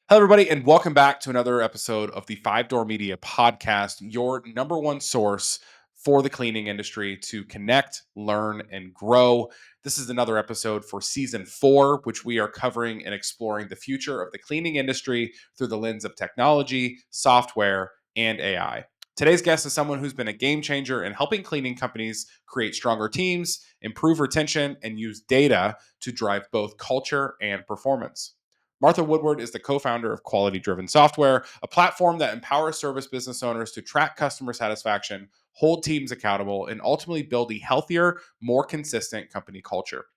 Hello, everybody, and welcome back to another episode of the Five Door Media Podcast, your number one source for the cleaning industry to connect, learn, and grow. This is another episode for season 4, which we are covering and exploring the future of the cleaning industry through the lens of technology, software, and AI. Today's guest is someone who's been a game changer in helping cleaning companies create stronger teams, improve retention, and use data to drive both culture and performance. Martha Woodward is the co founder of Quality Driven Software, a platform that empowers service business owners to track customer satisfaction, hold teams accountable, and ultimately build a healthier, more consistent company culture.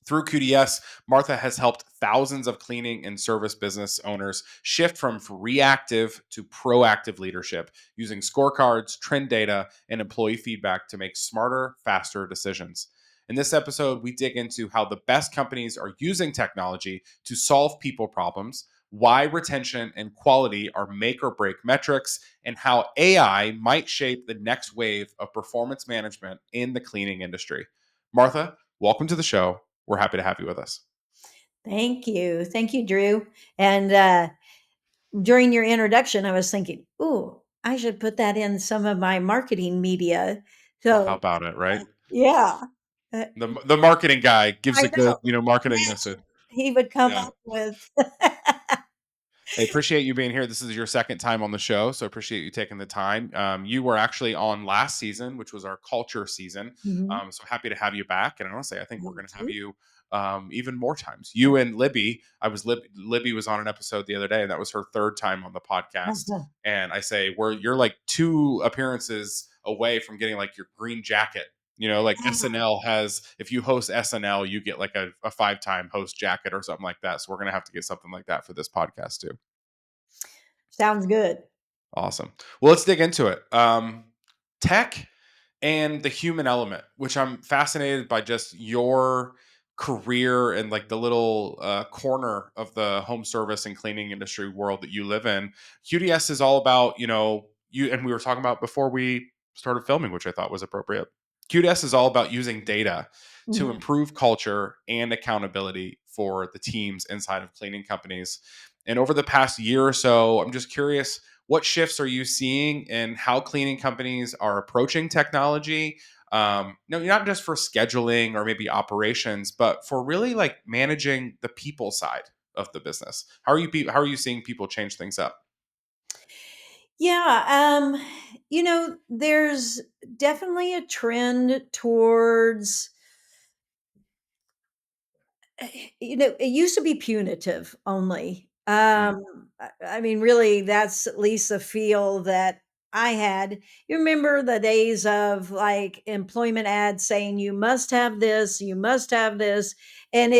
Through QDS, Martha has helped thousands of cleaning and service business owners shift from reactive to proactive leadership using scorecards, trend data, and employee feedback to make smarter, faster decisions. In this episode, we dig into how the best companies are using technology to solve people problems, why retention and quality are make or break metrics, and how AI might shape the next wave of performance management in the cleaning industry. Martha, welcome to the show. We're happy to have you with us. Thank you. Thank you, Drew. And during your introduction, I was thinking, ooh, I should put that in some of my marketing media. Oh, how So, about it, right? yeah, uh, The marketing guy gives I a good, know. marketing Yes, message. he would come Yeah. up with. I appreciate you being here. This is your second time on the show, so I appreciate you taking the time. You were actually on last season, which was our culture season. Mhm. So happy to have you back. And honestly, I think we're Thank going to have you. you even more times. You and Libby. Libby was on an episode the other day, and that was her third time on the podcast. And I say, you're like 2 appearances away from getting like your green jacket. Like SNL has, if you host SNL, you get like a 5-time host jacket or something like that. So we're gonna have to get something like that for this podcast too. Sounds good. Awesome. Well, let's dig into it. Tech and the human element, which I'm fascinated by just your career and like the little corner of the home service and cleaning industry world that you live in. QDS is all about, you and we were talking about before we started filming, which I thought was appropriate. QDS is all about using data to Mhm. improve culture and accountability for the teams inside of cleaning companies. And over the past year or so, I'm just curious, what shifts are you seeing in how cleaning companies are approaching technology? No, not just for scheduling or maybe operations, but for really like managing the people side of the business. How are you seeing people change things up? Yeah, there's definitely a trend towards it used to be punitive only. Mm, I mean, really, that's at least the feel that I had. You remember the days of like employment ads saying you must have this, you must have this, and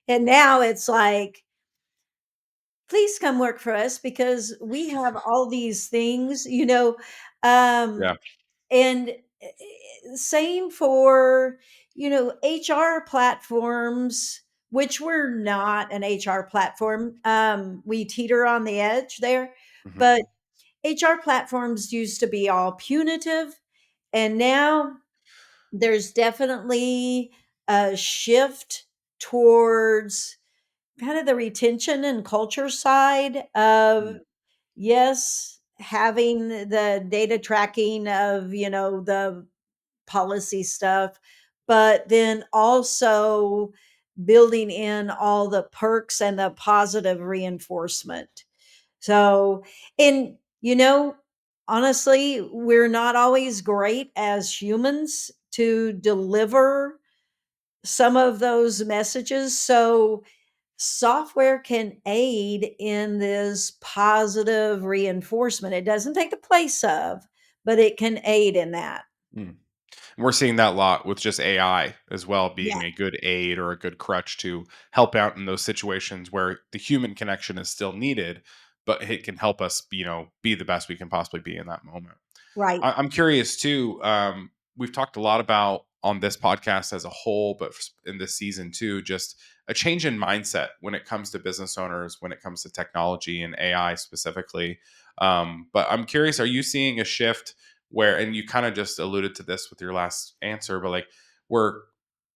now it's like, please come work for us because we have all these things. Um, yeah. and same for, HR platforms, which we're not an HR platform. We teeter on the edge there, Hmm. but HR platforms used to be all punitive. And now there's definitely a shift towards kind of the retention and culture side of, Mm, yes, having the data tracking of, the policy stuff, but then also building in all the perks and the positive reinforcement. So, and, honestly, we're not always great as humans to deliver some of those messages. So, software can aid in this positive reinforcement. It doesn't take the place of, but it can aid in that. mm. And we're seeing that a lot with just AI as well, Yeah. being a good aid or a good crutch to help out in those situations where the human connection is still needed, but it can help us, be the best we can possibly be in that moment. Right. I'm curious too. We've talked a lot about on this podcast as a whole, but in this season too, just a change in mindset when it comes to business owners, when it comes to technology and AI specifically. But I'm curious, are you seeing a shift where, and you kind of just alluded to this with your last answer, but like where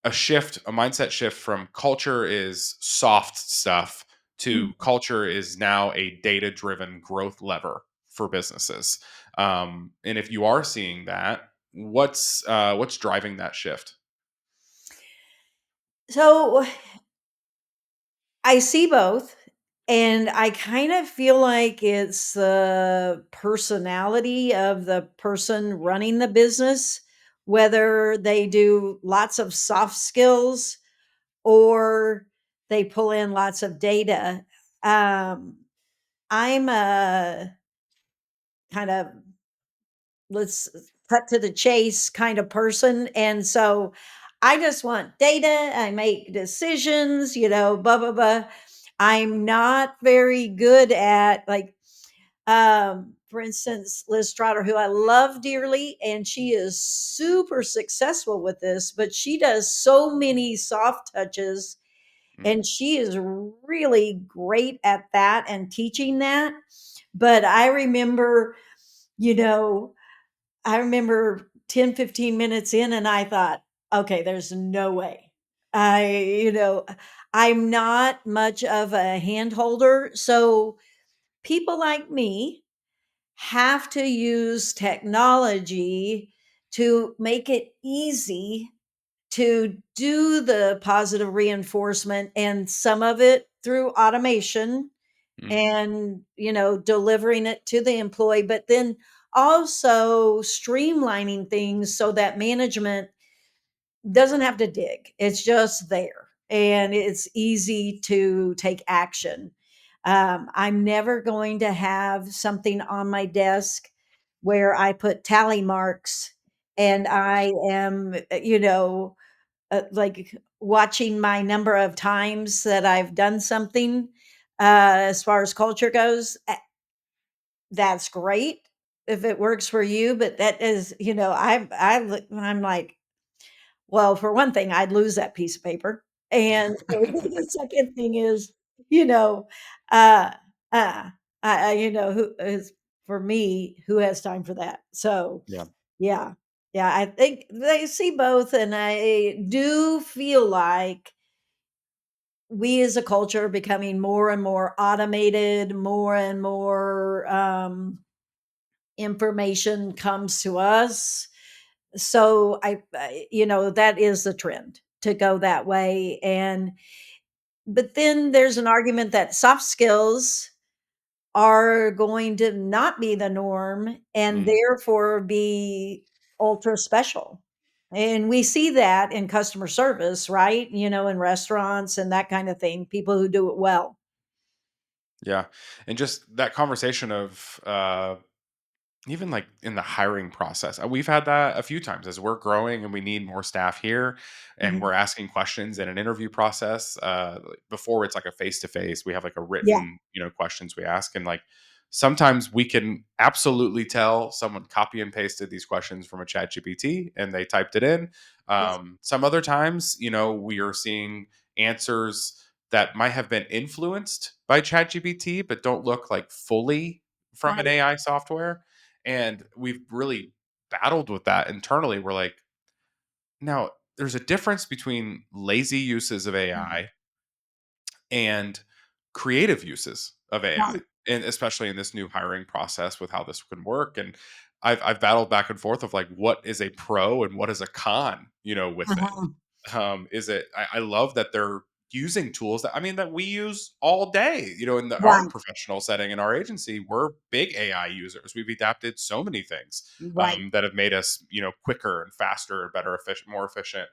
a mindset shift from culture is soft stuff to culture is now a data driven growth lever for businesses. And if you are seeing that, what's driving that shift? So I see both, and I kind of feel like it's the personality of the person running the business, whether they do lots of soft skills or they pull in lots of data. Um, I'm a kind of let's cut to the chase kind of person. And so I just want data. I make decisions, blah, blah, blah. I'm not very good at like, for instance, Liz Trotter, who I love dearly, and she is super successful with this, but she does so many soft touches Mm, and she is really great at that and teaching that. But you know, I remember 10, 15 minutes in and I thought, okay, there's no way. I'm not much of a hand holder. So people like me have to use technology to make it easy to do the positive reinforcement and some of it through automation mm, and delivering it to the employee, but then also streamlining things so that management doesn't have to dig. It's just there and it's easy to take action. I'm never going to have something on my desk where I put tally marks and I am like watching my number of times that I've done something. As far as culture goes, that's great if it works for you, but that is, I'm like, well, for one thing, I'd lose that piece of paper, and the second thing is, you know, uh, uh, who is for me, who has time for that? So, yeah. yeah, yeah, I think they see both, and I do feel like we as a culture are becoming more and more automated, more and more information comes to us. So that is the trend to go that way. And but then there's an argument that soft skills are going to not be the norm and Mm, therefore be ultra special. And we see that in customer service, right? In restaurants and that kind of thing, people who do it well. yeah. And just that conversation of even like in the hiring process, we've had that a few times as we're growing and we need more staff here, and Mhm. we're asking questions in an interview process. Like, before it's like a face to face, we have like a Yeah. written, questions we ask, and like sometimes we can absolutely tell someone copy and pasted these questions from a chat GPT and they typed it in. Yes. Some other times, we are seeing answers that might have been influenced by chat GPT but don't look like fully from an Right. AI software, and we've really battled with that internally. We're like, now there's a difference between lazy uses of Mhm. AI and creative uses of AI, Right. and especially in this new hiring process with how this can work. And I've battled back and forth of like what is a pro and what is a con, with it. Uh-huh. Is it I love that they're using tools that, I mean, that we use all day, in our Right. professional setting in our agency. We're big AI users. We've adapted so many things Right. that have made us, quicker and faster and better efficient, more efficient,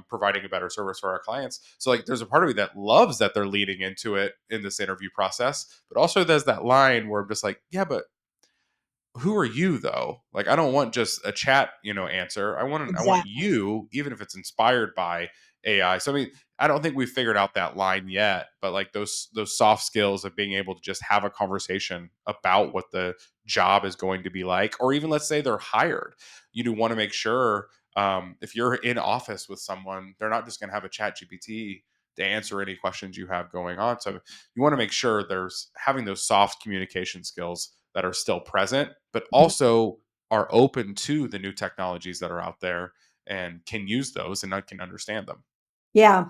providing a better service for our clients. So like there's a part of me that loves that they're leading into it in this interview process, but also there's that line where I'm just like, yeah, but who are you though? Like I don't want just a chat, answer. I want Exactly. you, even if it's inspired by AI. So I mean, I don't think we've figured out that line yet, but like those soft skills of being able to just have a conversation about what the job is going to be like, or even let's say they're hired. You do want to make sure, if you're in office with someone, they're not just going to have a chat GPT to answer any questions you have going on. So you want to make sure there's having those soft communication skills that are still present, but Mhm. also are open to the new technologies that are out there and can use those and I can understand them. Yeah.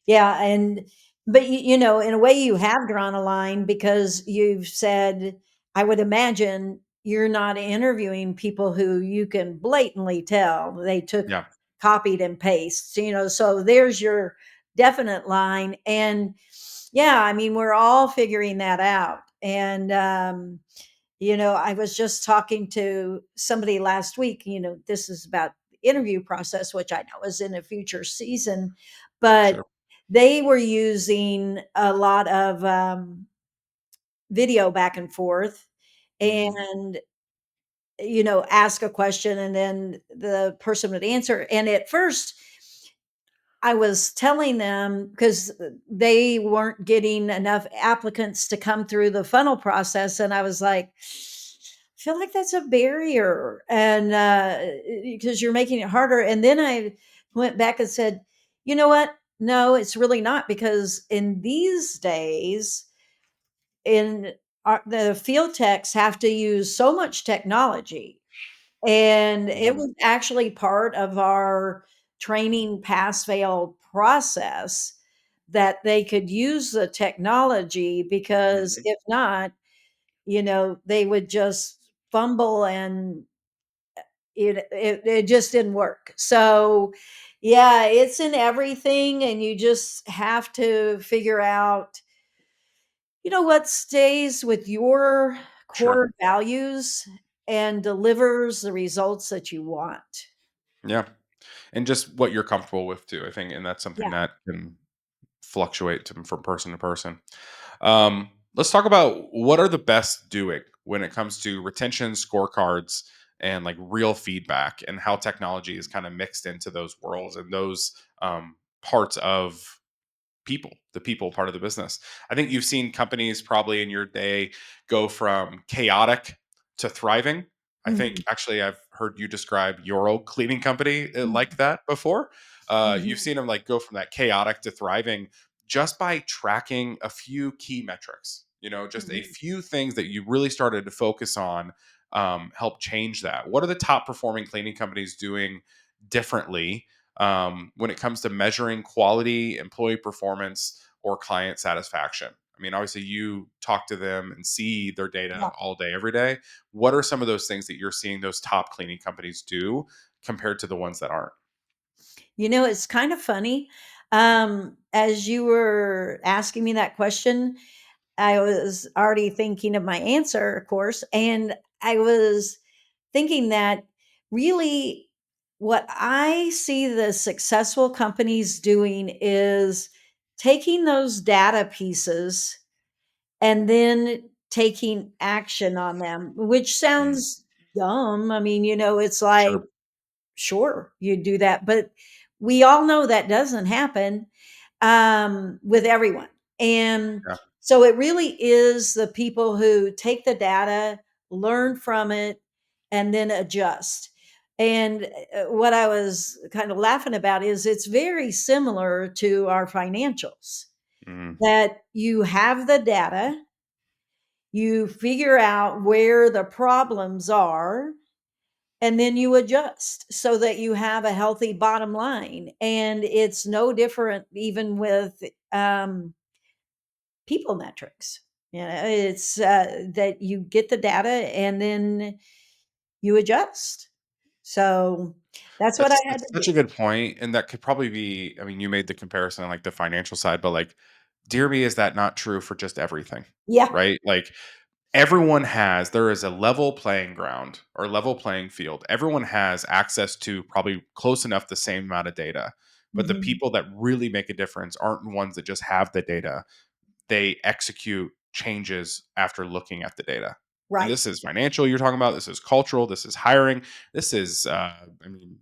Yeah, and But in a way you have drawn a line because you've said, I would imagine you're not interviewing people who you can blatantly tell they took Yeah, copied and pastes, so there's your definite line. And yeah, I mean, we're all figuring that out. And I was just talking to somebody last week, this is about the interview process, which I know is in a future season, but sure. they were using a lot of video back and forth, Mhm. and ask a question and then the person would answer. And at first I was telling them, because they weren't getting enough applicants to come through the funnel process, and I was like, I feel like that's a barrier, and because you're making it harder. And then I went back and said, you know what? No, it's really not, because in these days, in the field techs have to use so much technology, and it Mhm. was actually part of our training pass fail process that they could use the technology, because Mhm. if not, they would just fumble, and it just didn't work. So yeah, it's in everything, and you just have to figure out what stays with your Sure. core values and delivers the results that you want. Yeah. And just what you're comfortable with too, I think, and that's something Yeah. that can fluctuate from person to person. Let's talk about what are the best doing when it comes to retention scorecards and like real feedback and how technology is kind of mixed into those worlds and those parts of the people part of the business. I think you've seen companies probably in your day go from chaotic to thriving. I think Mhm, actually I've heard you describe your old cleaning company like mhm, that before. You've mhm, seen them like go from that chaotic to thriving just by tracking a few key metrics. Just a mhm. few things that you really started to focus on help change that. What are the top performing cleaning companies doing differently when it comes to measuring quality, employee performance, or client satisfaction? I mean, obviously, you talk to them and see their Yeah. data all day, every day. What are some of those things that you're seeing those top cleaning companies do compared to the ones that aren't? It's kind of funny. As you were asking me that question, I was already thinking of my answer, of course, and I was thinking that really what I see the successful companies doing is taking those data pieces and then taking action on them, which Mm, sounds dumb. I mean, it's like, sure. sure, you do that, but we all know that doesn't happen with everyone. And Yeah. so it really is the people who take the data, learn from it, and then adjust. And what I was kind of laughing about is it's very similar to our financials, Mm, that you have the data, you figure out where the problems are, and then you adjust so that you have a healthy bottom line. And it's no different even with people metrics. It's that you get the data and then you adjust. So that's what I had that's to such do. a good point, and that could probably be. I mean, you made the comparison on like the financial side, but like, dear me, is that not true for just everything? Yeah. Right? Like, everyone has there is a level playing ground or level playing field. Everyone has access to probably close enough the same amount of data. But the Mhm. people that really make a difference aren't the ones that just have the data. They execute changes after looking at the data. And Right. this is financial you're talking about. This is cultural. This is hiring. This is, I mean,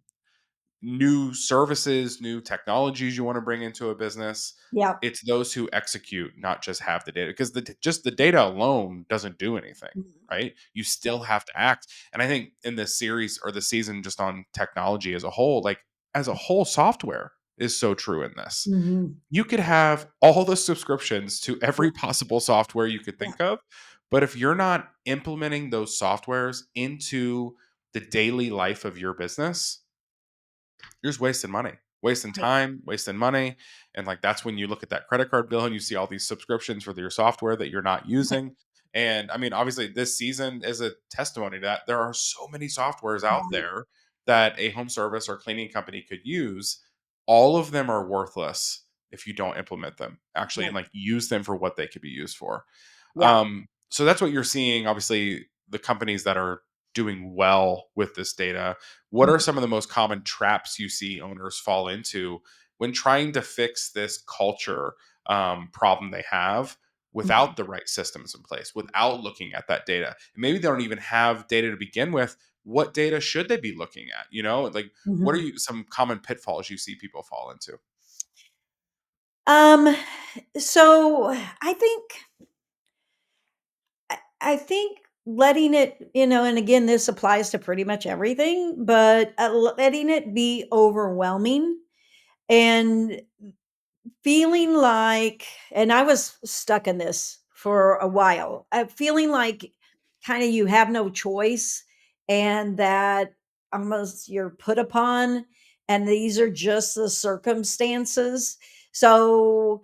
new services, new technologies you want to bring into a business. Yeah. It's those who execute, not just have the data, because just the data alone doesn't do anything, Mhm. right? You Yeah. still have to act. And I think in this series or the season, just on technology as a whole, like as a whole, software is so true in this. Mhm. You could have all the subscriptions to Yeah. every possible software you could Yeah. think of, but if you're not implementing those softwares into the daily life of your business, you're just wasting money. wasting Right. time, wasting money. And like that's when you look at that credit card bill and you see all these subscriptions for your software that you're not Right. using. And I mean, obviously, this season is a testimony to that. There are so many softwares out Right. there that a home service or cleaning company could use. All of them are worthless if you don't implement them actually and Right. like use them for what they could be used for. Yeah. So that's what you're seeing. Obviously, the companies that are doing well with this data. What are some of the most common traps you see owners fall into when trying to fix this culture problem they have Mhm. without the right systems in place, without looking at that data? And maybe they don't even have data to begin with. What data should they be looking at? You know, like what are Mhm. you some common pitfalls you see people fall into? Um, so I think letting it, and again, this applies to pretty much everything, but letting it be overwhelming and feeling like, and I was stuck in this for a while, feeling like kind of you have no choice and that almost you're put upon, and these are just the circumstances. So,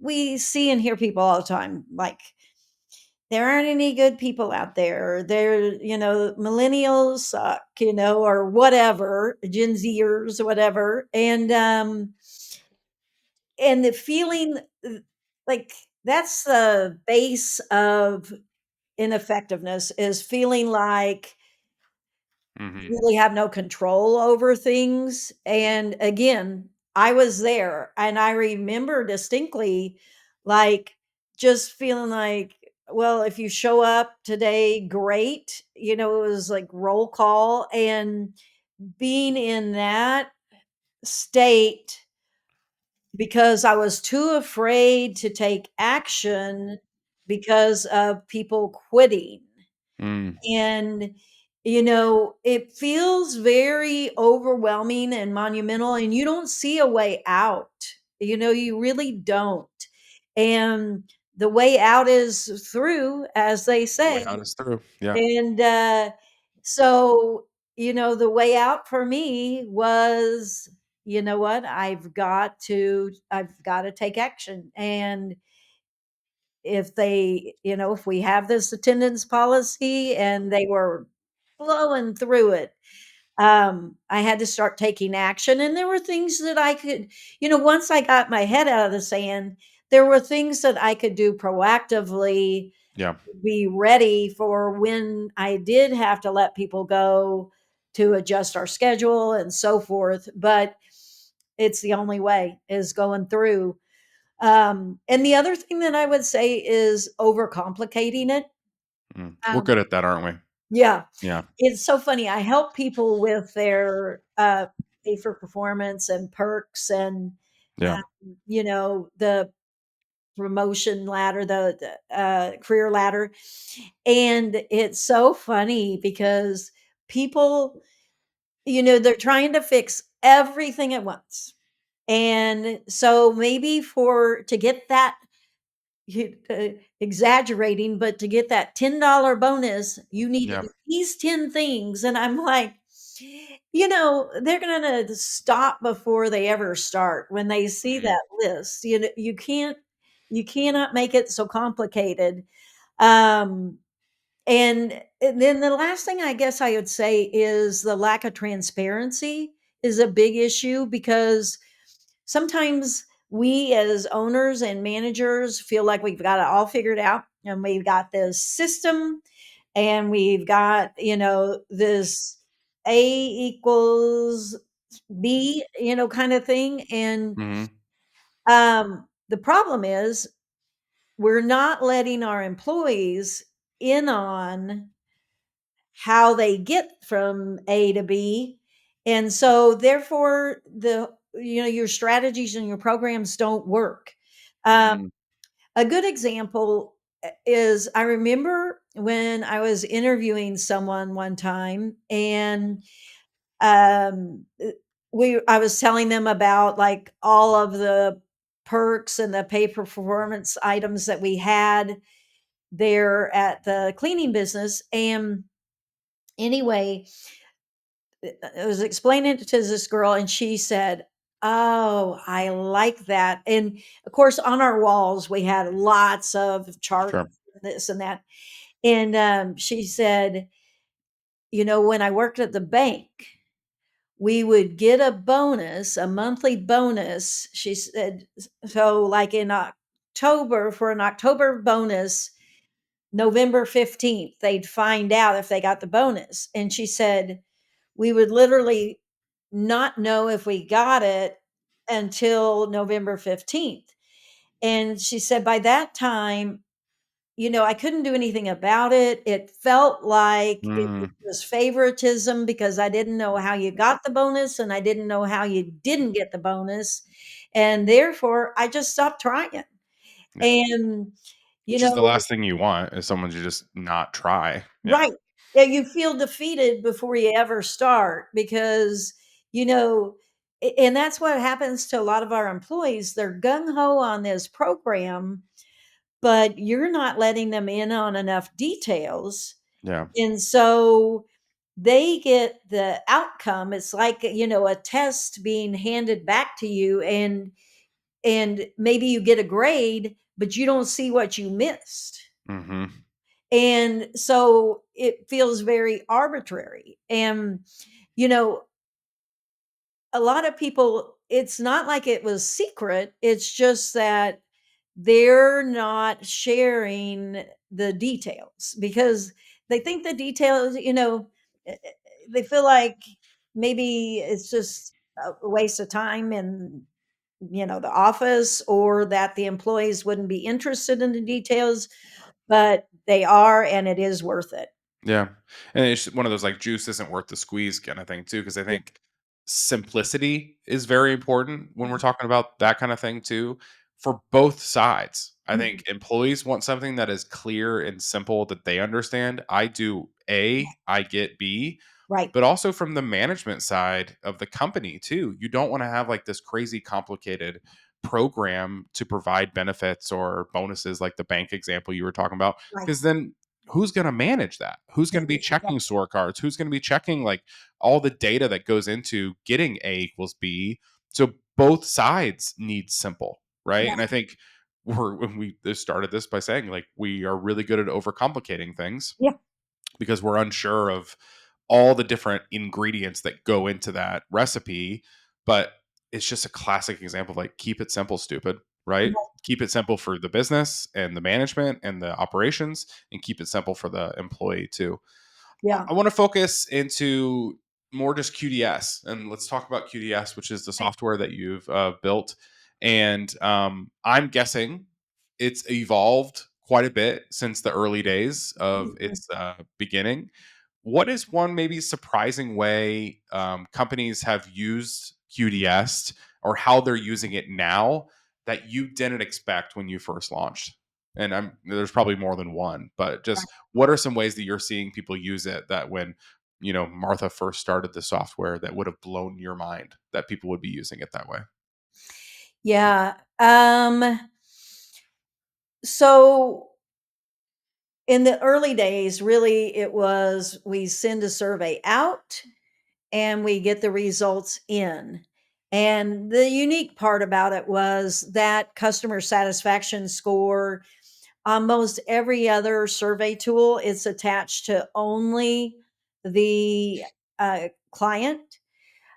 we see and hear people all the time like, there aren't any good people out there. Millennials suck, or whatever, Gen Zers, whatever. And the feeling like that's the base of ineffectiveness, is feeling like Hmm. you really have no control over things. And again, I was there and I remember distinctly, like, just feeling like, well, if you show up today, great. It was like roll call, and being in that state because I was too afraid to take action because of people quitting. Mm, And, it feels very overwhelming and monumental, and you don't see a way out. You really don't. And the way out is through, as they the way say. out is through. Yeah. And so, the way out for me was, you know what, I've got to take action. And if we have this attendance policy and they were blowing through it, I had to start taking action. And there were things that I could, once I got my head out of the sand, there were things that I could do proactively, Yeah. be ready for when I did have to let people go, to adjust our schedule and so forth. But it's the only way, is going through. And the other thing that I would say is overcomplicating it. Mm. We're Um, good at that, aren't we? yeah, Yeah. it's so funny. I help people with their pay for performance and perks, and Yeah. the promotion ladder, the career ladder. And it's so funny because people, they're trying to fix everything at once. And so maybe for to get that, exaggerating, but to get that $10 bonus, you need to Yeah. do these 10 things. And I'm like, they're going to stop before they ever start when they see Mhm. that list. You cannot make it so complicated. Um, and then the last thing I guess I would say is the lack of transparency is a big issue, because sometimes we as owners and managers feel like we've got it all figured out, and we've got this system, and we've got, this A equals B, kind of thing. And Mhm. the problem is we're not letting our employees in on how they get from A to B. And so therefore your strategies and your programs don't work. Um, Mhm. a good example is, I remember when I was interviewing someone one time, and um, uh, I was telling them about like all of the perks and the pay per performance items that we had there at the cleaning business. And anyway, I was explaining it to this girl, and she said, Oh, I like that, and, of course, on our walls, we had lots of charts, Sure. this and that, and, she said, "When I worked at the bank, we would get a bonus, a monthly bonus," she said, so, like, in October for an October bonus, November 15th, they'd find out if they got the bonus, and she said, "We would literally not know if we got it until November 15th." And she said, "By that time, I couldn't do anything about it. It felt like it Mm, was favoritism because I didn't know how you got the bonus and I didn't know how you didn't get the bonus. And therefore, I just stopped trying." yeah. And, you Which is the know, last thing you want is someone to just not try. Yeah. right. Yeah, you feel defeated before you ever start because, you know, and that's what happens to a lot of our employees. They're gung ho on this program, but you're not letting them in on enough details. Yeah. And so they get the outcome. It's like, a test being handed back to you, and maybe you get a grade, but you don't see what you missed. Mhm. And so it feels very arbitrary. And, you know, a lot of people, it's not like it was secret. It's just that they're not sharing the details because they think the details, they feel like maybe it's just a waste of time in, the office, or that the employees wouldn't be interested in the details, but they are, and it is worth it. Yeah. And it's one of those like juice isn't worth the squeeze kind of thing too. Because I Yeah. think simplicity is very important when we're talking about that kind of thing too, for both sides. I Mhm. think employees want something that is clear and simple that they understand. I do A, I get B, Right, but also from the management side of the company too. You don't want to have like this crazy complicated program to provide benefits or bonuses like the bank example you were talking about, right. because then who's going to manage that? Who's going to be Yeah, checking scorecards? Who's going to be checking like all the data that goes into getting A equals B? So both sides need simple, right? yeah, And I think when we started this by saying like we are really good at overcomplicating things yeah, because we're unsure of all the different ingredients that go into that recipe. But it's just a classic example of like, keep it simple, stupid, right? right, Keep it simple for the business and the management and the operations, and keep it simple for the employee too. yeah. I want to focus into more just QDS, and let's talk about QDS, which is the Right. software that you've built. And I'm guessing it's evolved quite a bit since the early days of Mhm. its beginning. What is one maybe surprising way companies have used QDS, or how they're using it now, that you didn't expect when you first launched? And there's probably more than one, but Right. just what are some ways that you're seeing people use it that when Martha first started the software, that would have blown your mind that people would be using it that way? Yeah. So in the early days, really, it was we send a survey out and we get the results in. And the unique part about it was that customer satisfaction score, almost every other survey tool, is attached to only the client.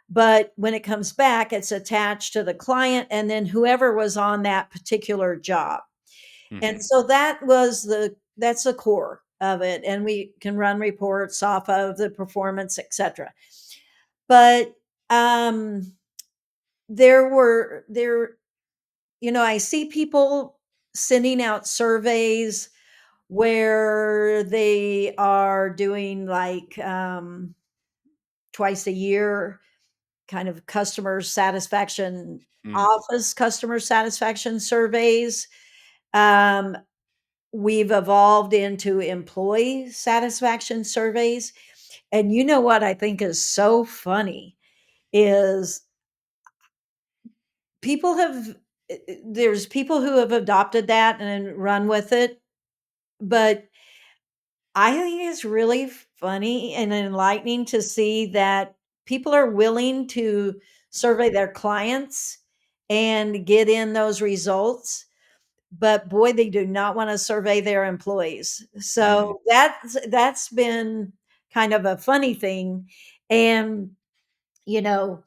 But when it comes back, it's attached to the client and then whoever was on that particular job. And Hmm. so that's the core of it. And we can run reports off of the performance, etc. But um there I see people sending out surveys where they are doing like twice a year kind of Mm. office customer satisfaction surveys. Um, we've evolved into employee satisfaction surveys. And you know what I think is so funny is people have there's people who have adopted that and run with it, but I think it's really funny and enlightening to see that people are willing to survey their clients and get in those results, but boy, they do not want to survey their employees. Mm. So that's been kind of a funny thing. And you know,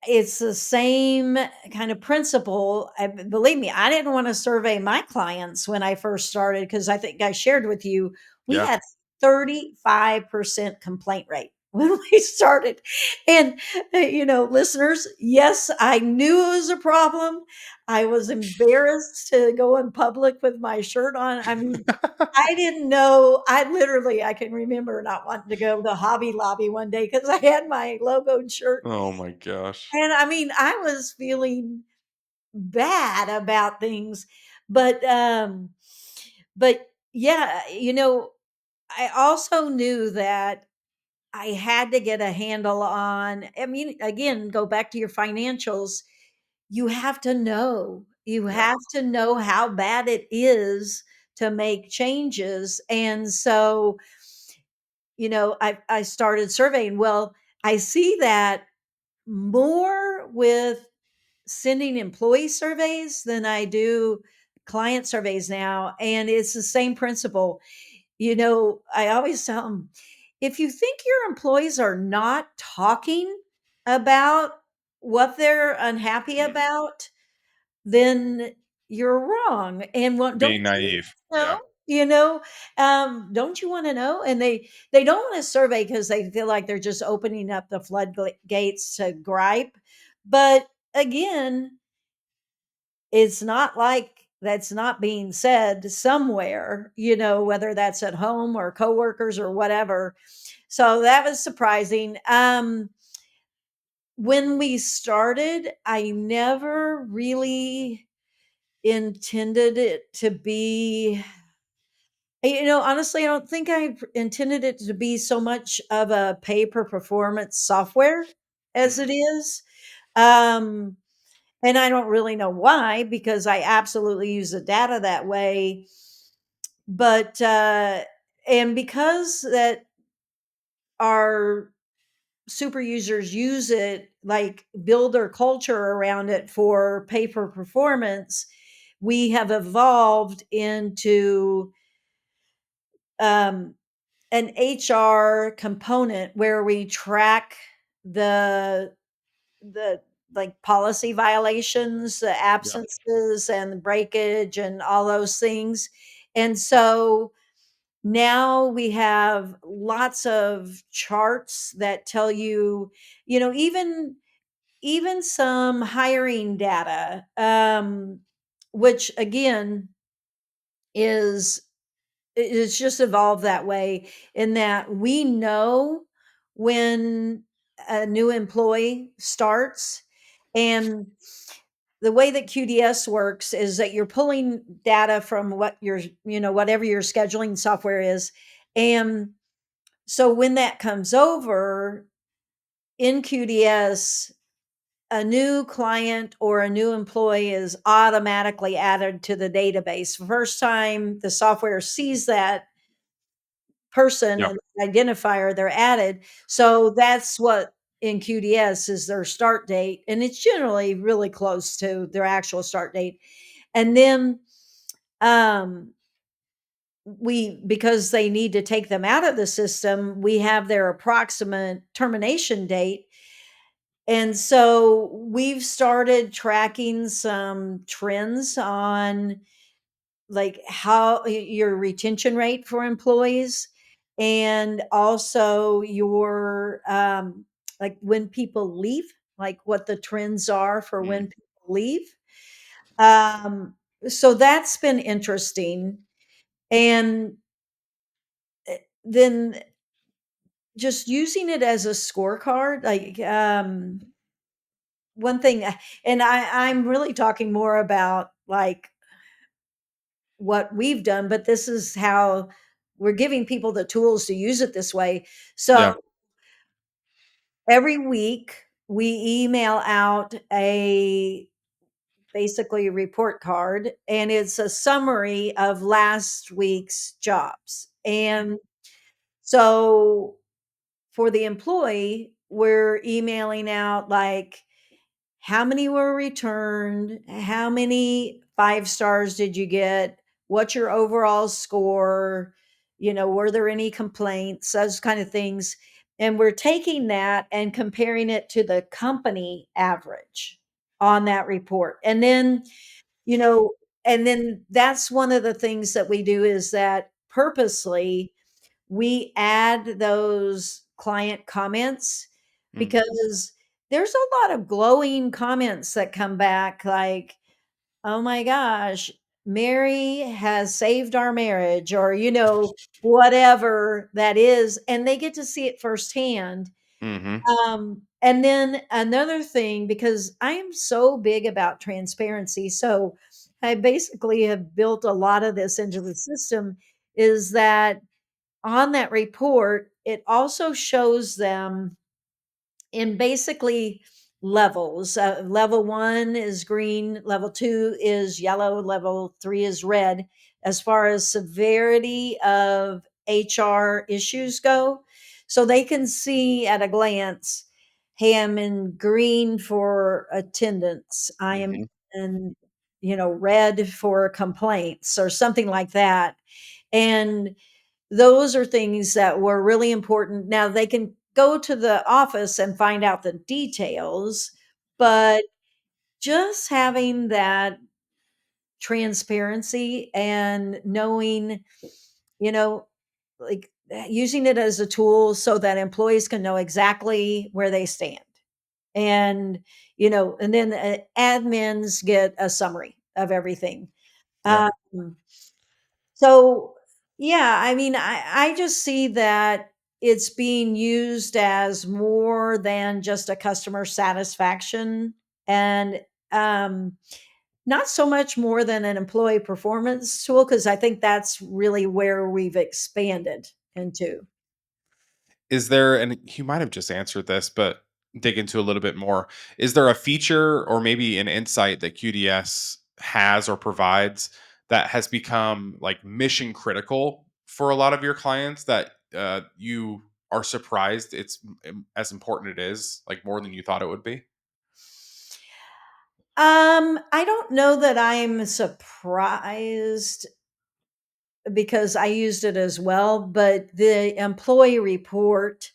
it's the same kind of principle. Believe me, I didn't want to survey my clients when I first started because I think I shared with you we Yeah. had 35% complaint rate when we started. And listeners, yes, I knew it was a problem. I was embarrassed to go in public with my shirt on. I mean, I didn't know. I can remember not wanting to go to Hobby Lobby one day because I had my logoed shirt. Oh my gosh. And I mean, I was feeling bad about things, but yeah, I also knew that I had to get a handle on, I mean, again, go back to your financials. You have to know. You Yeah. have to know how bad it is to make changes. And so, I started surveying. Well, I see that more with sending employee surveys than I do client surveys now. And it's the same principle. I always tell them, if you think your employees are not talking about what they're unhappy Mm. about, then you're wrong. And what don't Being you naive. know? Yeah. Don't you want to know? And they don't want to survey because they feel like they're just opening up the floodgates to gripe. But again, it's not like that's not being said somewhere, whether that's at home or coworkers or whatever. So that was surprising. When we started, I never really intended it to be, honestly, I don't think I intended it to be so much of a pay per performance software as Mm. it is. Um, And I don't really know why, because I absolutely use the data that way. But, and because that our super users use it, like build their culture around it for pay for performance, we have evolved into um, an HR component where we track the the like policy violations, the Yeah. absences and the breakage and all those things. And so now we have lots of charts that tell you, even some hiring data, which again is it's just evolved that way in that we know when a new employee starts. And the way that QDS works is that you're pulling data from whatever your scheduling software is. And so when that comes over in QDS, a new client or a new employee is automatically added to the database. First time the software sees that person Yeah. and identifier, they're added. So that's what in QDS is their start date. And it's generally really close to their actual start date. And then um, because they need to take them out of the system, we have their approximate termination date. And so we've started tracking some trends on like how your retention rate for employees, and also your like when people leave, like what the trends are for Mm. when people leave. um so that's been interesting. And then just using it as a scorecard, like one thing, and I'm really talking more about like what we've done, but this is how we're giving people the tools to use it this way. Yeah. So every week we email out a basically a report card, and it's a summary of last week's jobs. And so for the employee, we're emailing out like, how many were returned? How many 5 stars did you get? What's your overall score? Were there any complaints? Those kind of things. And we're taking that and comparing it to the company average on that report. You know, and then that's one of the things that we do is that purposely we add those client comments Mm, because there's a lot of glowing comments that come back like, "Oh my gosh, Mary has saved our marriage," or, whatever that is, and they get to see it firsthand. mhm, And then another thing, because I am so big about transparency, so I basically have built a lot of this into the system, is that on that report, it also shows them in basically levels. Level one is green, level two is yellow, level three is red, as far as severity of HR issues go. So they can see at a glance, hey, I'm in green for attendance. I am mhm. in, red for complaints or something like that. And those are things that were really important. Now they can go to the office and find out the details, but just having that transparency and knowing, you know, like using it as a tool so that employees can know exactly where they stand. And, and then admins get a summary of everything. Yeah. Um, So, yeah, I mean, I just see that it's being used as more than just a customer satisfaction and um, not so much more than an employee performance tool, because I think that's really where we've expanded into. Is there, and you might have just answered this, but dig into a little bit more. Is there a feature or maybe an insight that QDS has or provides that has become like mission critical for a lot of your clients that you are surprised it's as important it is, like more than you thought it would be? I don't know that I'm surprised because I used it as well, but the employee report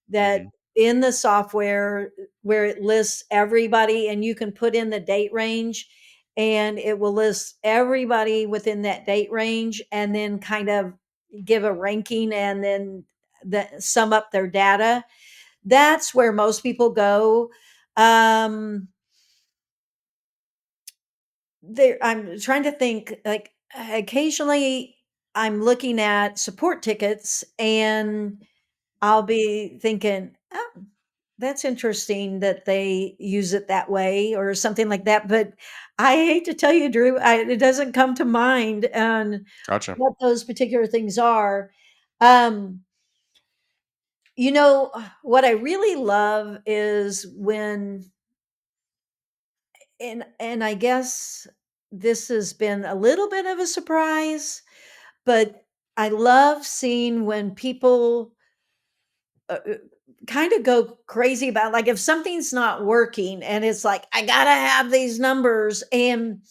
that Hmm. in the software where it lists everybody and you can put in the date range and it will list everybody within that date range and then kind of give a ranking and then sum up their data. That's where most people go. Um, I'm trying to think, like, occasionally I'm looking at support tickets and I'll be thinking, "Oh, that's interesting that they use it that way," or something like that, but I hate to tell you, Drew, it doesn't come to mind on Gotcha. what those particular things are. Um, what I really love is when, and I guess this has been a little bit of a surprise, but I love seeing when people kind of go crazy about, like, if something's not working and it's like, I gotta have these numbers. And,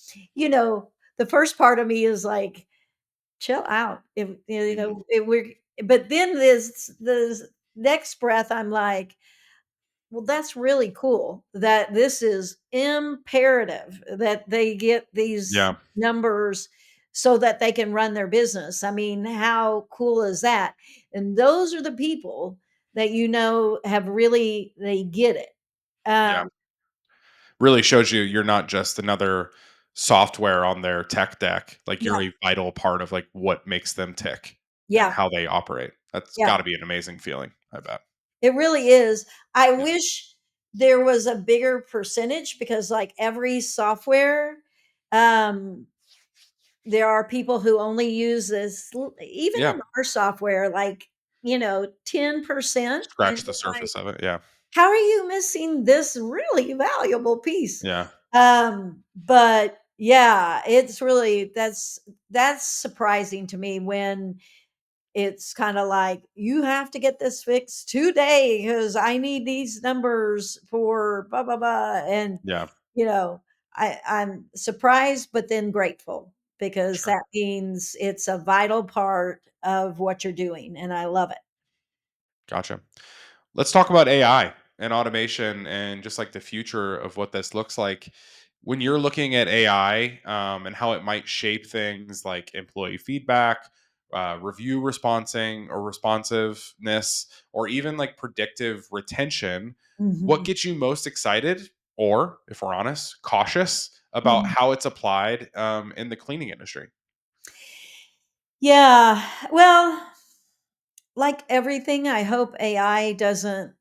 the first part of me is like, chill out. If, Hmm. but then this next breath, I'm like, well, that's really cool that this is imperative that they get these Yeah. numbers so that they can run their business. I mean, how cool is that? And those are the people that have really they get it. Yeah. Um, Really shows you you're not just another software on their tech deck. Like yeah, you're a vital part of like what makes them tick and yeah, how they operate. That's yeah. got to be an amazing feeling, I bet. It really is. I Yeah. wish there was a bigger percentage because, like, every software, um, there are people who only use this even Yeah. in our software, like, 10%, and Scratch the you're like, surface of it. Yeah. "How are you missing this really valuable piece?" Yeah. But yeah, it's really that's surprising to me when it's kind of like, you have to get this fixed today because I need these numbers for blah blah blah. And Yeah. you know, I'm surprised but then grateful, because Sure. that means it's a vital part of what you're doing, and I love it. Gotcha. Let's talk about AI and automation and just like the future of what this looks like. When you're looking at AI, and how it might shape things like employee feedback, review responsing or responsiveness, or even like predictive retention, what Mhm. gets you most excited, or if we're honest, cautious about Mhm. how it's applied in the cleaning industry? Yeah. Well, like everything, I hope AI doesn't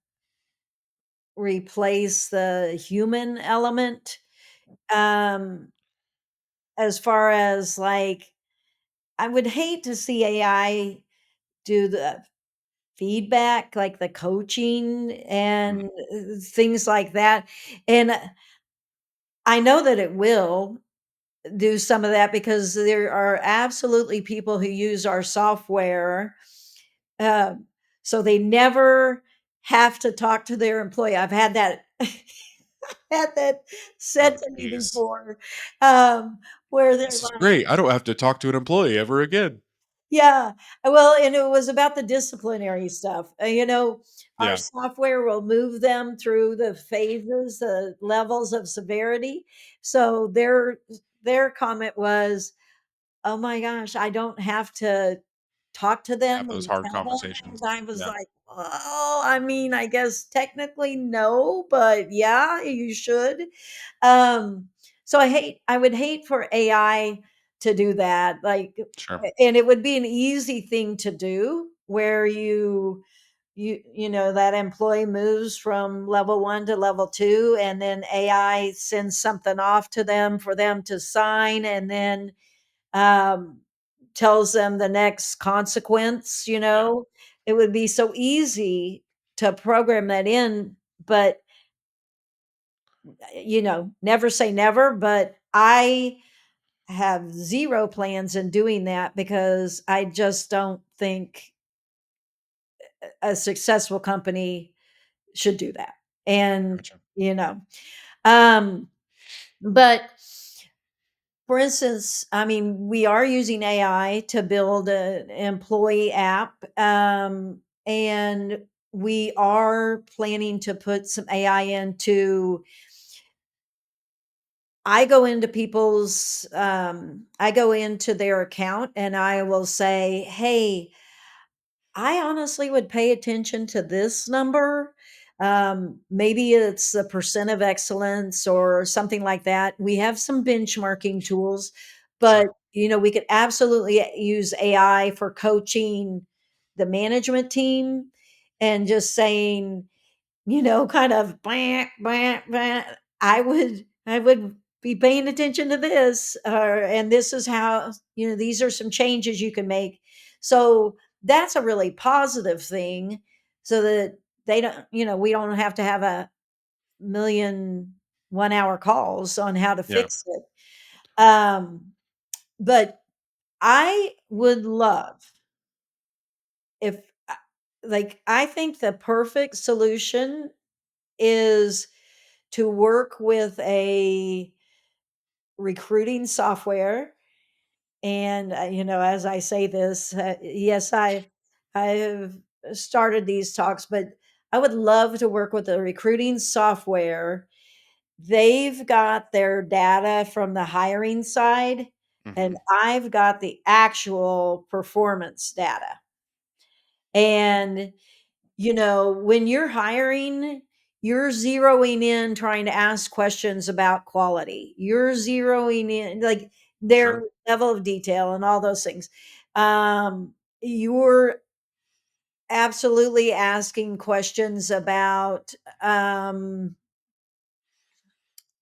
replace the human element. Um, as far as like, I would hate to see AI do the feedback, like the coaching Mm, and things like that. And I know that it will do some of that, because there are absolutely people who use our software, um, so they never have to talk to their employee. I've had that had that said oh, to me geez. before, where they're This is like, great. I don't have to talk to an employee ever again. yeah, well, and it was about the disciplinary stuff. Our Yeah. software will move them through the phases, the levels of severity. So their comment was, "Oh my gosh, I don't have to talk to Have them those and hard tell them." And conversations. I was Yeah. like, "Well, I mean, I guess technically no, but yeah, you should." Um, so I would hate for AI to do that, like, Sure. and it would be an easy thing to do where that employee moves from level 1 to level 2, and then AI sends something off to them for them to sign, and then um, tells them the next consequence. Yeah. It would be so easy to program that in, but never say never. But I have zero plans in doing that, because I just don't think a successful company should do that. And, Gotcha. you know, um, but for instance, I mean, we are using AI to build an employee app, and we are planning to put some AI into. I go into their account and I will say, "Hey, I honestly would pay attention to this number. Maybe it's the percent of excellence or something like that." We have some benchmarking tools, but Sure. we could absolutely use AI for coaching the management team, and just saying, kind of blah, blah, blah. I would be paying attention to this, and this is how, these are some changes you can make. So that's a really positive thing, so that we don't have to have a million 1 hour calls on how to Yeah. fix it. But I would love if, like, I think the perfect solution is to work with a recruiting software. And as I say this, yes, I have started these talks, but I would love to work with a recruiting software. They've got their data from the hiring side, and Hmm. I've got the actual performance data. And when you're hiring, you're zeroing in, trying to ask questions about quality. You're zeroing in, like, their Sure. level of detail and all those things. You're absolutely asking questions about, um,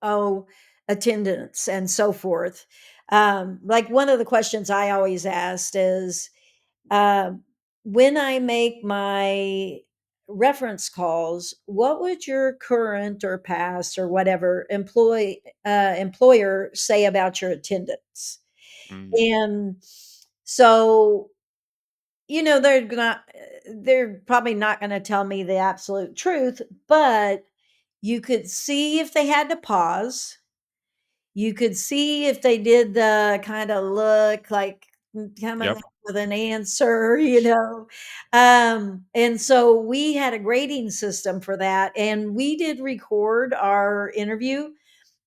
oh, attendance and so forth. Like, one of the questions I always asked is, um, when I make my reference calls, what would your current or past or whatever employer say about your attendance? Mm, And so they're probably not gonna tell me the absolute truth, but you could see if they had to pause. You could see if they did the kinda look like, coming Yep. up with an answer, and so we had a grading system for that, and we did record our interview,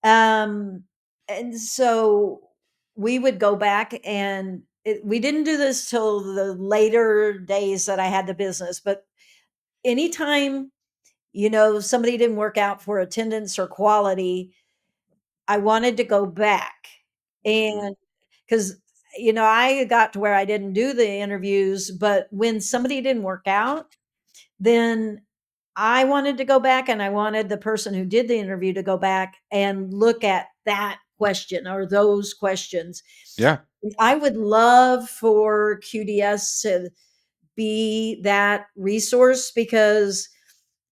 um, and so we would go back and we didn't do this till the later days that I had the business, but anytime, somebody didn't work out for attendance or quality, I wanted to go back. Mhm. And because, I got to where I didn't do the interviews, but when somebody didn't work out, then I wanted to go back and I wanted the person who did the interview to go back and look at that question or those questions. Yeah. I would love for QDS to be that resource because,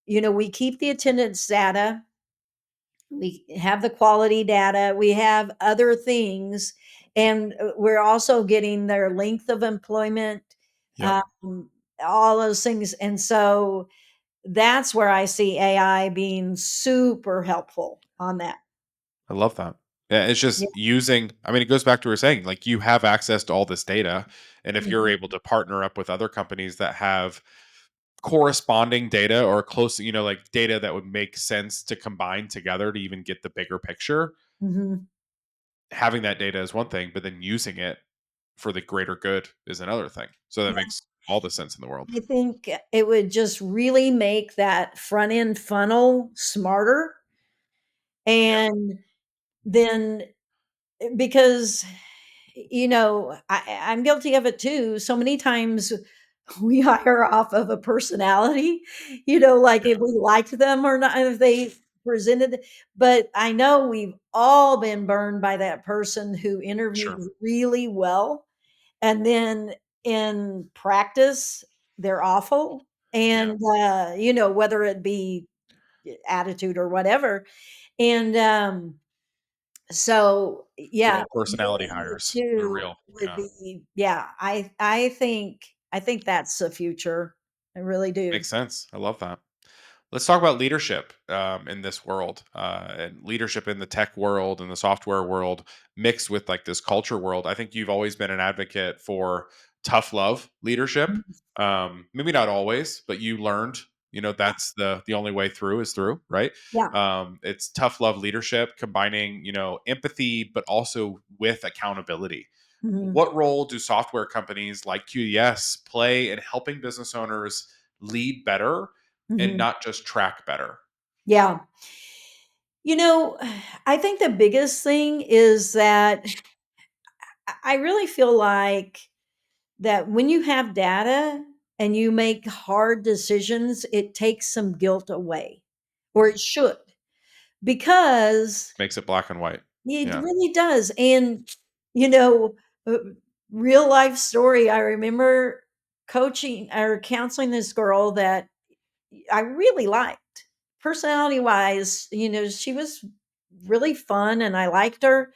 we keep the attendance data, we have the quality data, we have other things, and we're also getting their length of employment, Yep. um, all those things. And so that's where I see AI being super helpful on that. I love that. Yeah, it's Yeah. just using, I mean, it goes back to what we're saying, like, you have access to all this data, and if you're Mhm. able to partner up with other companies that have corresponding data or close, like, data that would make sense to combine together to even get the bigger picture, Mhm. having that data is one thing, but then using it for the greater good is another thing. So that Yeah, makes all the sense in the world. I think it would just really make that front end funnel smarter. Yeah, And then because I'm guilty of it too. So many times we hire off of a personality, like yeah, if we liked them or not, if they presented. But I know we've all been burned by that person who interviewed sure. really well. And then in practice, they're awful. Yeah. And, whether it be attitude or whatever. And, so, The yeah, old personality mixing the hires. They're 2 real. would Yeah. be yeah, I think that's the future. I really do. Makes sense. I love that. Let's talk about leadership in this world, and leadership in the tech world and the software world mixed with like this culture world. I think you've always been an advocate for tough love leadership. Mhm. Maybe not always, but you learned, Yeah, that's the only way through is through, right? yeah. It's tough love leadership, combining, empathy, but also with accountability. Mhm, What role do software companies like QDS play in helping business owners lead better and mhm. not just track better? Yeah. You know, I think the biggest thing is that I really feel like that when you have data and you make hard decisions, it takes some guilt away, or Mm. it should, because Makes it black and white. it Yeah. really does. And, you know, uh, real life story, I remember coaching or counseling this girl that I really liked. Personality wise, she was really fun and I liked her.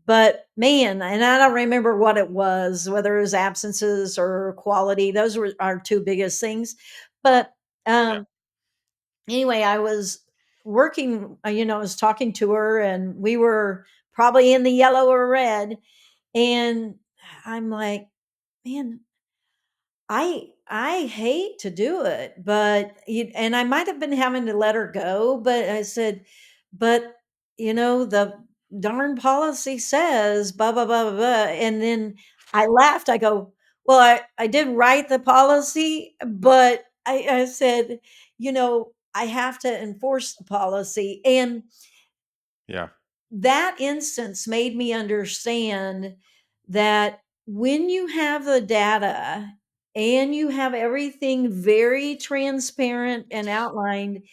But man, and I don't remember what it was, whether it was absences or quality. Those were our two biggest things. But Yeah. um, anyway, I was working, I was talking to her and we were probably in the yellow or red. And I'm like, man, I hate to do it, but and I might have been having to let her go, but I said, but the darn policy says blah blah blah blah, blah. And then I laughed. I go, well, I did write the policy, but I said, I have to enforce the policy. And Yeah. that instance made me understand that when you have the data and you have everything very transparent and outlined,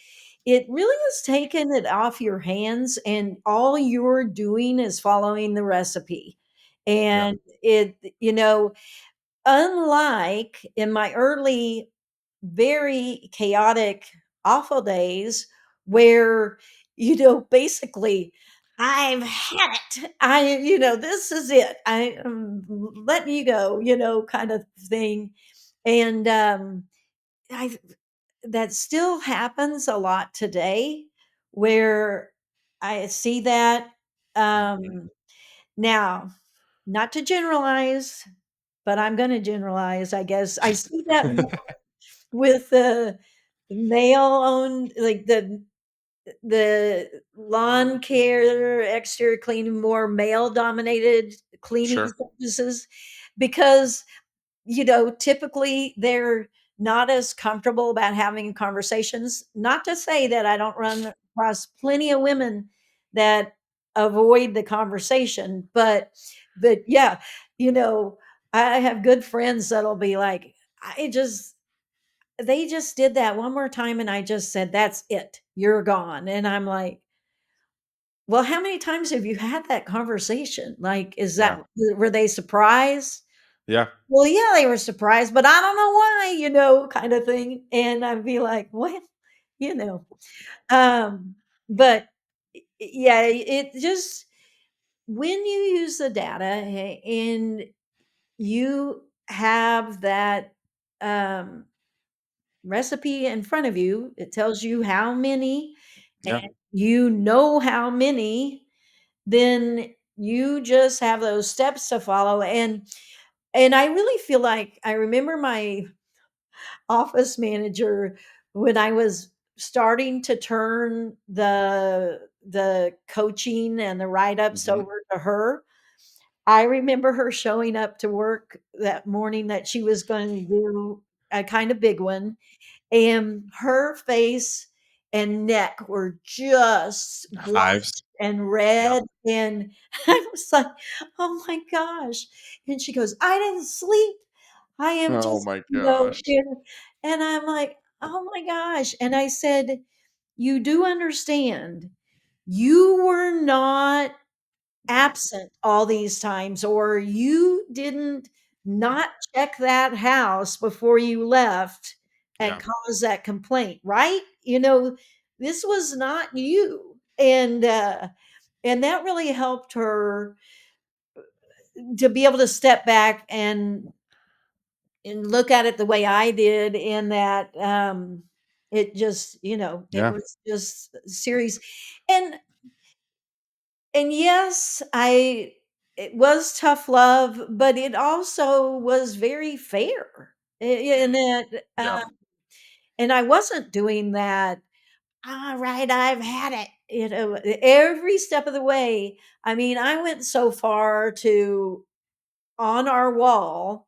it really has taken it off your hands, and all you're doing is following the recipe. Yeah. And unlike in my early, very chaotic, awful days where, basically, I've had it. This is it. I am letting you go, kind of thing. And, I that still happens a lot today where I see that, Mhm. now, not to generalize, but I'm gonna generalize, I guess. I see that with the male-owned, like, the lawn care, exterior cleaning, more male-dominated cleaning Sure. services because, typically they're not as comfortable about having conversations. Not to say that I don't run across plenty of women that avoid the conversation, but yeah, you know, I have good friends that'll be like, I just they just did that one more time and I just said, "That's it. You're gone." And I'm like, "Well, how many times have you had that conversation? Like, is Yeah. that were they surprised?" Yeah. "Well, yeah, they were surprised, but I don't know why," kind of thing. And I'd be like, "What?" You know? Um, but yeah, it just when you use the data and you have that recipe in front of you, it tells you how many, and Yeah. you know how many, then you just have those steps to follow. And I really feel like I remember my office manager when I was starting to turn the coaching and the write-ups Mhm. over to her. I remember her showing up to work that morning that she was going to do a kind of big one, and her face and neck were just black Hives. and Yep. red, and I was like, "Oh my gosh," and she goes, "I didn't sleep. I am Oh just" my gosh. and I'm like, "Oh my gosh," and I said, "You do understand, you were not absent all these times, or you didn't not check that house before you left and Yeah. cause that complaint, right? This was not you." And that really helped her to be able to step back and look at it the way I did in that it just, it Yeah. was just serious. And And yes, I it was tough love, but it also was very fair. In that, Yeah. and I wasn't doing that. All right, I've had it. Every step of the way. I mean, I went so far to on our wall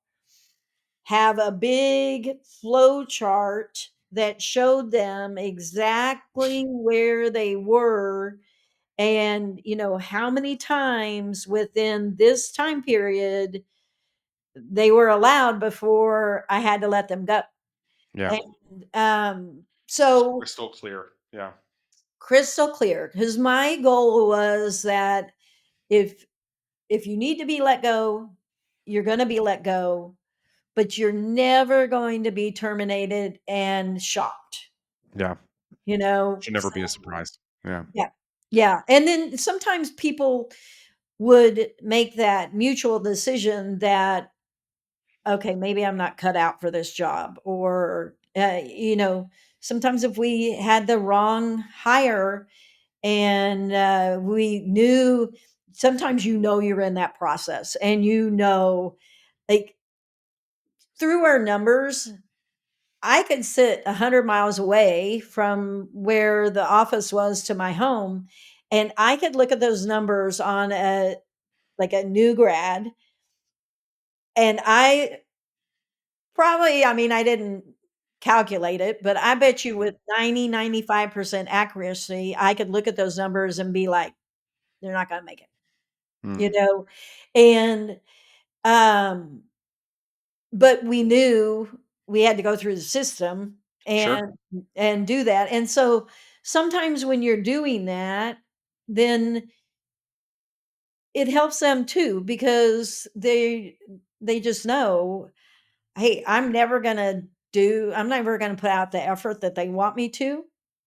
have a big flow chart that showed them exactly where they were and how many times within this time period they were allowed before I had to let them go. Yeah. And so Crystal clear. Yeah. crystal clear, because my goal was that if if you need to be let go, you're going to be let go, but you're never going to be terminated and shocked. Yeah. you know Should never be a surprise. Yeah. Yeah. Yeah. And then sometimes people would make that mutual decision that, okay, maybe I'm not cut out for this job. Or, sometimes if we had the wrong hire and we knew, sometimes you're in that process and like through our numbers, I could sit 100 miles away from where the office was to my home, and I could look at those numbers on a new grad, and I mean, I didn't calculate it, but I bet you with 90-95% accuracy, I could look at those numbers and be like, "They're not gonna make it," Mm. you know? And, um but we knew we had to go through the system Sure. and do that. And so sometimes when you're doing that, then it helps them too because they just know, hey, I'm never gonna put out the effort that they want me to,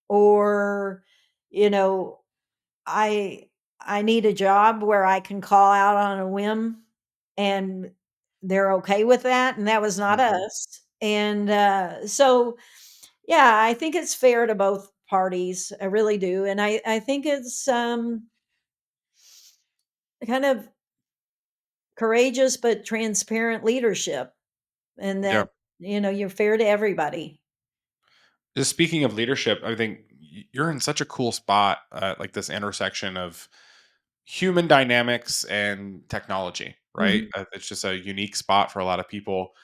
or you know, I I need a job where I can call out on a whim and they're okay with that. And that was not Mhm. us. And so, yeah, I think it's fair to both parties. I really do. And I think it's kind of courageous but transparent leadership, and Yeah. that, you're fair to everybody. Just speaking of leadership, I think you're in such a cool spot at like this intersection of human dynamics and technology, right? Mhm. It's just a unique spot for a lot of people.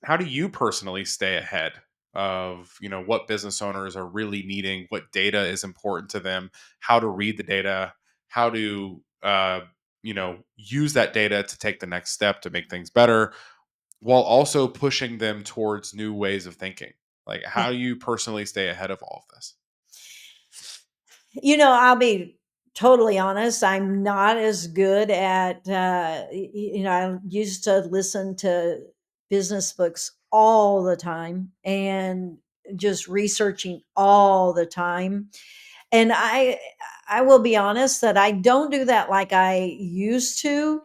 How do you personally stay ahead of, what business owners are really needing, what data is important to them, how to read the data, how to use that data to take the next step to make things better, while also pushing them towards new ways of thinking? Like, Yeah. how do you personally stay ahead of all of this? I'll be totally honest, I'm not as good at, I used to listen to business books all the time and just researching all the time. And I will be honest that I don't do that like I used to,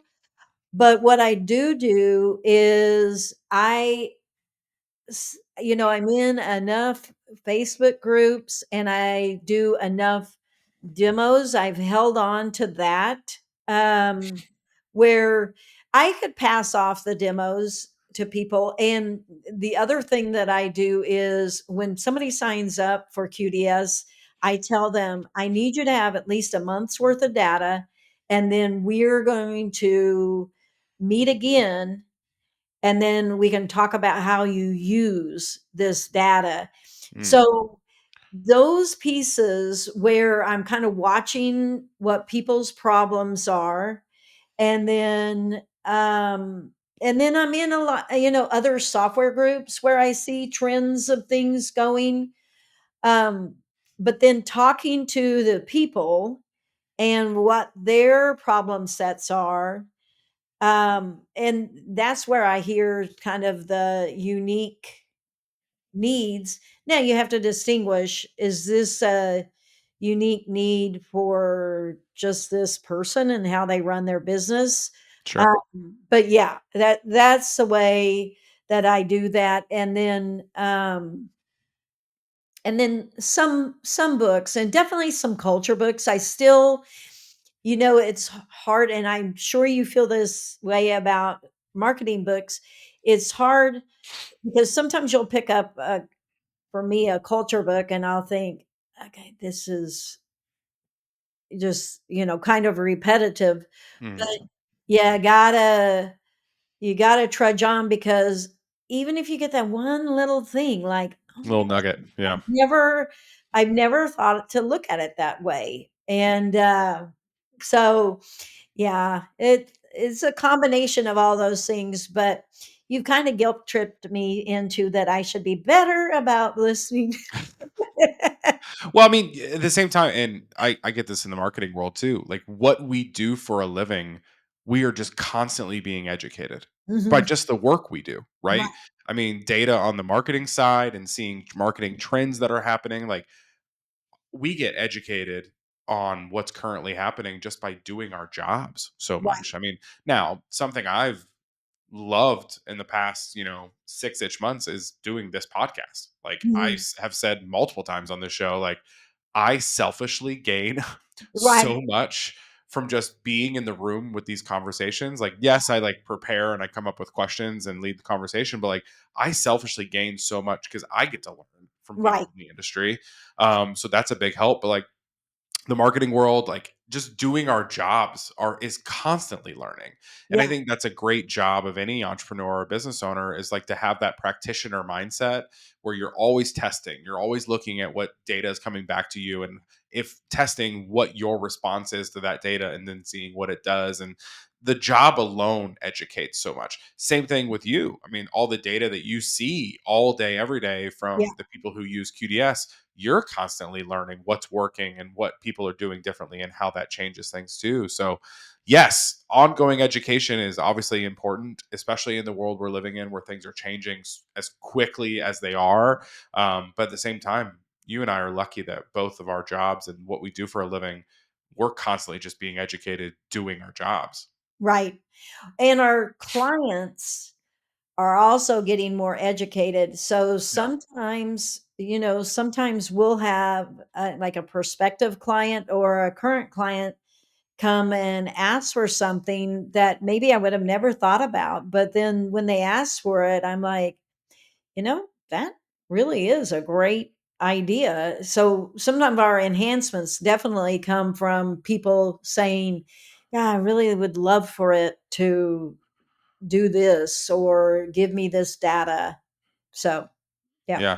but what I do is I'm in enough Facebook groups and I do enough demos. I've held on to that, um, where I could pass off the demos to people. And the other thing that I do is when somebody signs up for QDS, I tell them, I need you to have at least a month's worth of data. And then we're going to meet again, and then we can talk about how you use this data. Mm, So those pieces where I'm kind of watching what people's problems are, and then I'm in a lot, other software groups where I see trends of things going. Um, but then talking to the people and what their problem sets are, and that's where I hear kind of the unique needs. Now you have to distinguish, is this a unique need for just this person and how they run their business? sure. But yeah, that's the way that I do that. And then some books, and definitely some culture books. I still, it's hard, and I'm sure you feel this way about marketing books. It's hard because sometimes you'll pick up for me a culture book and I'll think, okay, this is just, kind of repetitive. Mm, But yeah, you gotta trudge on, because even if you get that one little thing, like, oh my little god, nugget. Yeah. I've never thought to look at it that way. And so yeah, it's a combination of all those things, but you've kind of guilt tripped me into that I should be better about listening. Well, I mean, at the same time, and I get this in the marketing world too. Like what we do for a living, we are just constantly being educated by Mhm. just the work we do, right? Right. I mean, data on the marketing side and seeing marketing trends that are happening. Like we get educated on what's currently happening just by doing our jobs so Right. much. I mean, now something I've loved in the past, 6-ish months is doing this podcast. Like Mhm. have said multiple times on this show, like I selfishly gain Right. so much from just being in the room with these conversations. Like, yes, I like prepare and I come up with questions and lead the conversation, but like I selfishly gain so much because I get to learn from Right. people in the industry. So that's a big help. But like the marketing world, like just doing our jobs is constantly learning. And I Yeah. think that's a great job of any entrepreneur or business owner, is like to have that practitioner mindset where you're always testing, you're always looking at what data is coming back to you, and if testing what your response is to that data and then seeing what it does. And the job alone educates so much. Same thing with you. I mean, all the data that you see all day every day Yeah. from the people who use QDS, you're constantly learning what's working and what people are doing differently and how that changes things too. So, yes, ongoing education is obviously important, especially in the world we're living in where things are changing as quickly as they are. But at the same time, you and I are lucky that both of our jobs and what we do for a living, we're constantly just being educated doing our jobs. Right. And our clients are also getting more educated. So Yeah. sometimes, sometimes we'll have like a prospective client or a current client come and ask for something that maybe I would have never thought about. But then when they ask for it, I'm like, that really is a great idea. So sometimes our enhancements definitely come from people saying, yeah, I really would love for it to do this or give me this data. So, yeah. Yeah.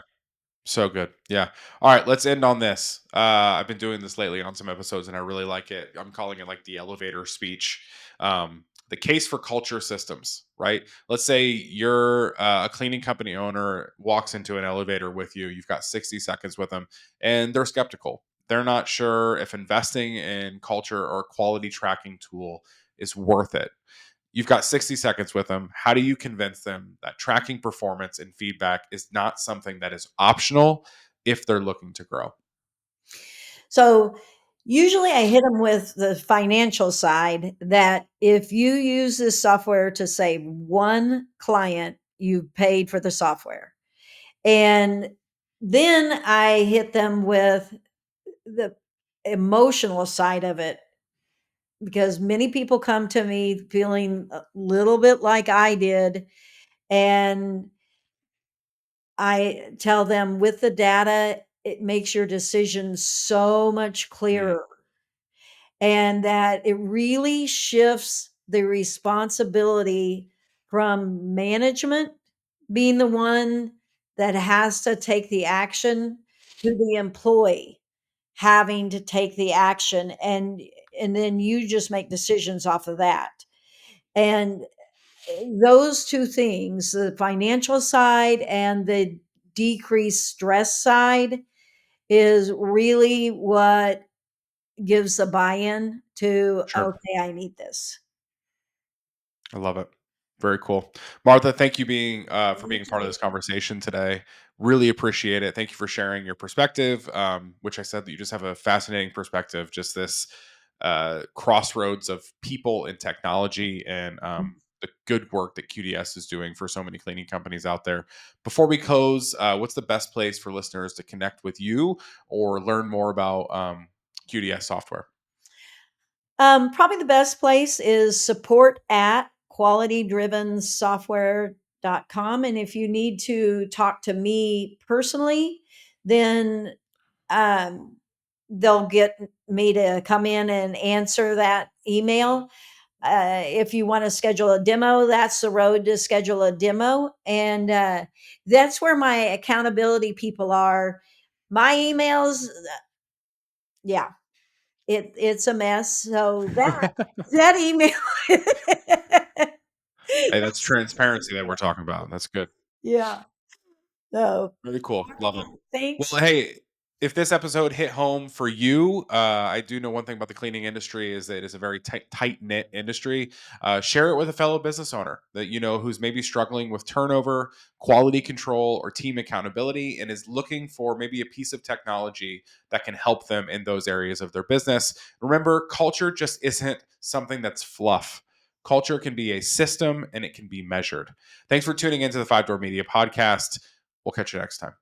So good. Yeah. All right. Let's end on this. I've been doing this lately on some episodes and I really like it. I'm calling it like the elevator speech. The case for culture systems, right? Let's say you're a cleaning company owner, walks into an elevator with you. You've got 60 seconds with them and they're skeptical. They're not sure if investing in culture or quality tracking tool is worth it. You've got 60 seconds with them. How do you convince them that tracking performance and feedback is not something that is optional if they're looking to grow? So usually I hit them with the financial side that if you use this software to save one client, you paid for the software. And then I hit them with the emotional side of it because many people come to me feeling a little bit like I did. And I tell them with the data, it makes your decisions so much Mm, clearer and that it really shifts the responsibility from management being the one that has to take the action to the employee having to take the action and then you just make decisions off of that. And those two things, the financial side and the decreased stress side, is really what gives the buy-in to, sure. "Okay, I need this." I love it. Very cool. Martha, thank you for being Thank part of you. this conversation today. Really appreciate it. Thank you for sharing your perspective, which I said that you just have a fascinating perspective, just this crossroads of people and technology and the good work that QDS is doing for so many cleaning companies out there. Before we close, what's the best place for listeners to connect with you or learn more about QDS software? Probably the best place is support at qualitydrivensoftware.com. And if you need to talk to me personally, then um, they'll get me to come in and answer that email. If you want to schedule a demo, that's the road to schedule a demo. And that's where my accountability people are. My emails, yeah, it's a mess. So that email. Hey, that's So, transparency that we're talking about. That's good. yeah. So, Very cool. all Love it. right. Thanks. Well, hey, if this episode hit home for you, I do know one thing about the cleaning industry is that it is a very tight knit industry. Share it with a fellow business owner that you know who's maybe struggling with turnover, quality control, or team accountability, and is looking for maybe a piece of technology that can help them in those areas of their business. Remember, culture just isn't something that's fluff. Culture can be a system and it can be measured. Thanks for tuning into the Five Door Media Podcast. We'll catch you next time.